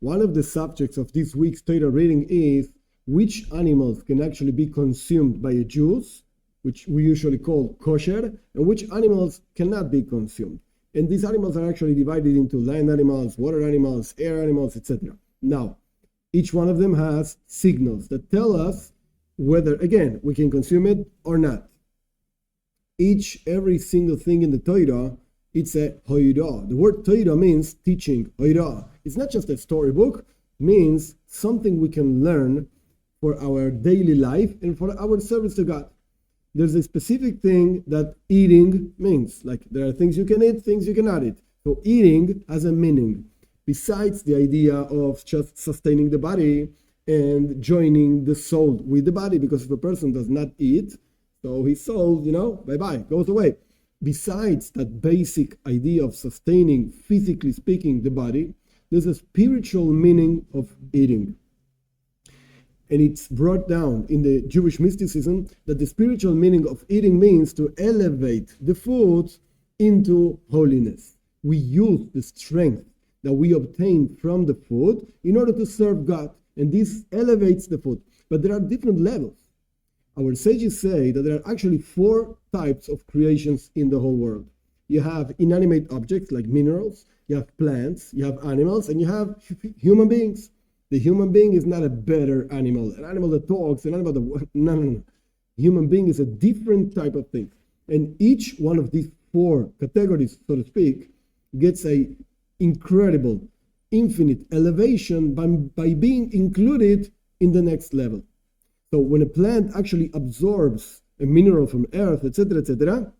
One of the subjects of this week's Torah reading is which animals can actually be consumed by a Jews, which we usually call kosher, and which animals cannot be consumed. And these animals are actually divided into land animals, water animals, air animals, etc. Now, each one of them has signals that tell us whether, again, we can consume it or not. Every single thing in the Torah, it's a hoirah. The word Torah means teaching, hoirah. It's not just a storybook, it means something we can learn for our daily life and for our service to God. There's a specific thing that eating means. Like there are things you can eat, things you cannot eat. So eating has a meaning. Besides the idea of just sustaining the body and joining the soul with the body, because if a person does not eat, so his soul, bye-bye, goes away. Besides that basic idea of sustaining, physically speaking, the body, there's a spiritual meaning of eating. And it's brought down in the Jewish mysticism that the spiritual meaning of eating means to elevate the food into holiness. We use the strength that we obtain from the food in order to serve God. And this elevates the food. But there are different levels. Our sages say that there are actually 4 types of creations in the whole world. You have inanimate objects like minerals, you have plants, you have animals, and you have human beings. The human being is not a better animal, an animal that talks, an animal that... No. Human being is a different type of thing. And each one of these 4 categories, so to speak, gets a incredible, infinite elevation by being included in the next level. So when a plant actually absorbs a mineral from earth, etc.,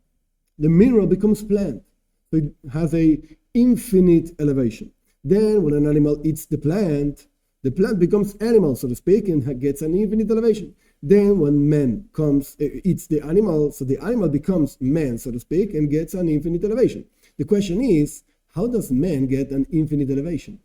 the mineral becomes plant. So it has a infinite elevation. Then when an animal eats the plant becomes animal, so to speak, and gets an infinite elevation. Then when man eats the animal, so the animal becomes man, so to speak, and gets an infinite elevation. The question is, how does man get an infinite elevation?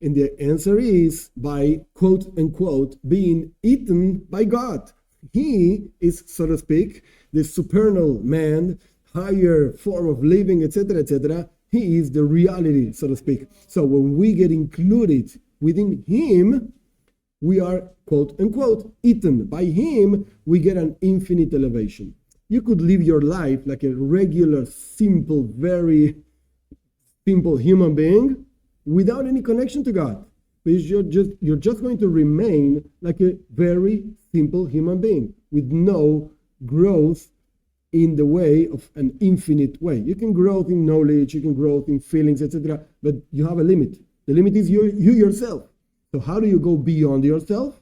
And the answer is by, quote unquote, being eaten by God. He is, so to speak, the supernal man, higher form of living, etc. He is the reality, so to speak. So when we get included within him, we are, quote unquote, eaten. By him, we get an infinite elevation. You could live your life like a regular, simple, very simple human being without any connection to God. Because you're just going to remain like a very simple human being with no growth in the way of an infinite way. You can grow in knowledge, you can grow in feelings, etc. But you have a limit. The limit is you yourself. So how do you go beyond yourself?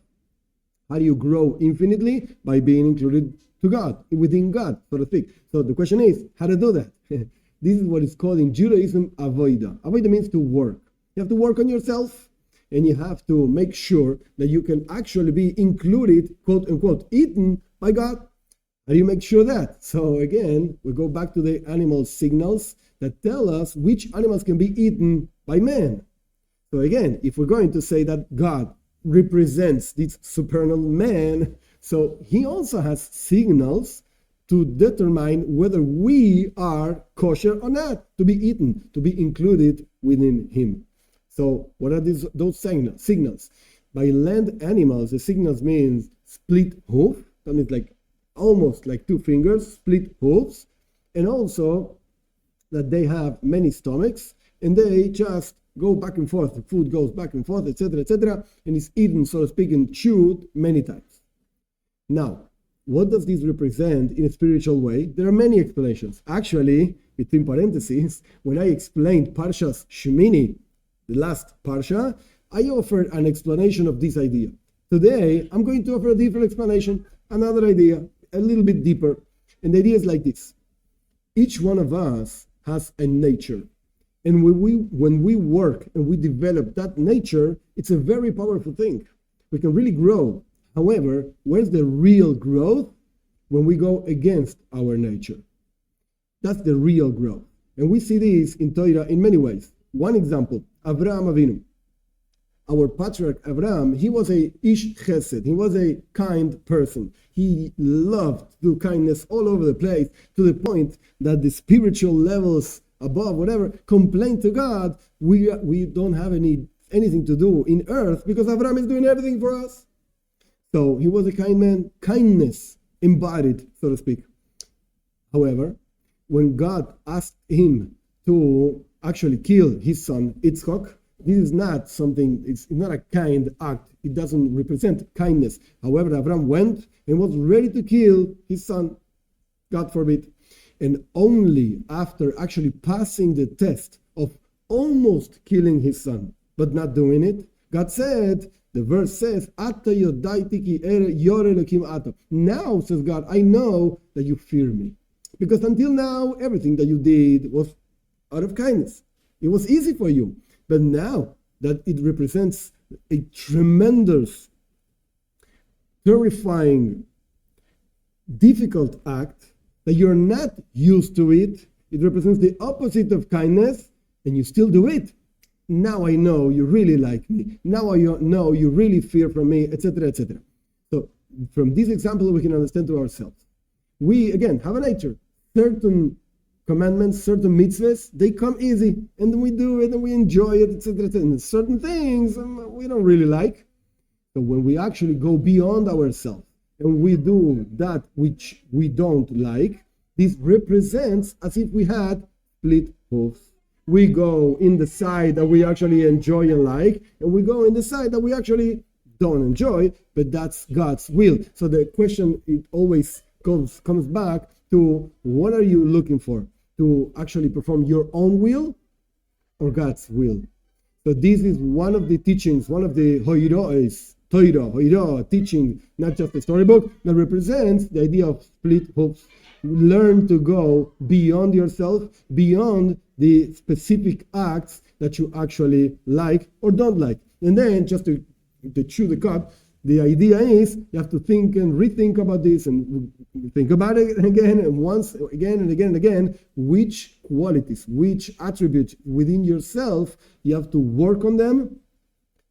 How do you grow infinitely? By being included to God, within God, so to speak. So the question is, how to do that? This is what is called in Judaism avoida. Avoida means to work. You have to work on yourself, and you have to make sure that you can actually be included, quote unquote, eaten by God. How do you make sure that? So again, we go back to the animal signals that tell us which animals can be eaten by man. So again, if we're going to say that God represents this supernal man, so he also has signals to determine whether we are kosher or not, to be eaten, to be included within him. So what are those signals? By land animals, the signals means split hoof, that means like almost like 2 fingers, split hoofs, and also that they have many stomachs, and they just go back and forth. The food goes back and forth, etc., and is eaten, so to speak, and chewed many times. Now, what does this represent in a spiritual way? There are many explanations. Actually, between parentheses, when I explained Parshas Shemini, the last Parsha, I offered an explanation of this idea. Today, I'm going to offer a different explanation, another idea, a little bit deeper. And the idea is like this. Each one of us has a nature. And when we work and we develop that nature, it's a very powerful thing. We can really grow. However, where's the real growth? When we go against our nature. That's the real growth. And we see this in Torah in many ways. One example, Avraham Avinu. Our patriarch Avraham, he was a ish chesed. He was a kind person. He loved to do kindness all over the place, to the point that the spiritual levels above, whatever, complain to God, we don't have any anything to do in earth because Abraham is doing everything for us. So he was a kind man, kindness embodied, so to speak. However, when God asked him to actually kill his son Yitzchak, this is not something, it's not a kind act. It doesn't represent kindness. However, Abraham went and was ready to kill his son, God forbid. And only after actually passing the test of almost killing his son, but not doing it, God said, the verse says, now, says God, I know that you fear me. Because until now, everything that you did was out of kindness. It was easy for you. But now that it represents a tremendous, terrifying, difficult act, that you're not used to it, it represents the opposite of kindness, and you still do it. Now I know you really like me. Now I know you really fear from me, etc., etc. So from this example, we can understand to ourselves. We, again, have a nature. Certain commandments, certain mitzvahs, they come easy, and then we do it, and we enjoy it, etc., etc. And certain things we don't really like. So when we actually go beyond ourselves, and we do that which we don't like, this represents as if we had split hoofs. We go in the side that we actually enjoy and like, and we go in the side that we actually don't enjoy, but that's God's will. So the question, it always comes back to, what are you looking for? To actually perform your own will or God's will? So this is one of the teachings, one of the Torah teaching, not just a storybook, that represents the idea of split hoofs. Learn to go beyond yourself, beyond the specific acts that you actually like or don't like. And then, just to chew the cud, the idea is you have to think and rethink about this and think about it again and once, again and again and again, which qualities, which attributes within yourself you have to work on them,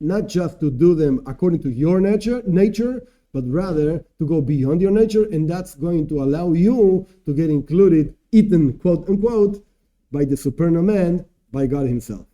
not just to do them according to your nature, but rather to go beyond your nature, and that's going to allow you to get included, eaten, quote unquote, by the supernal man, by God himself.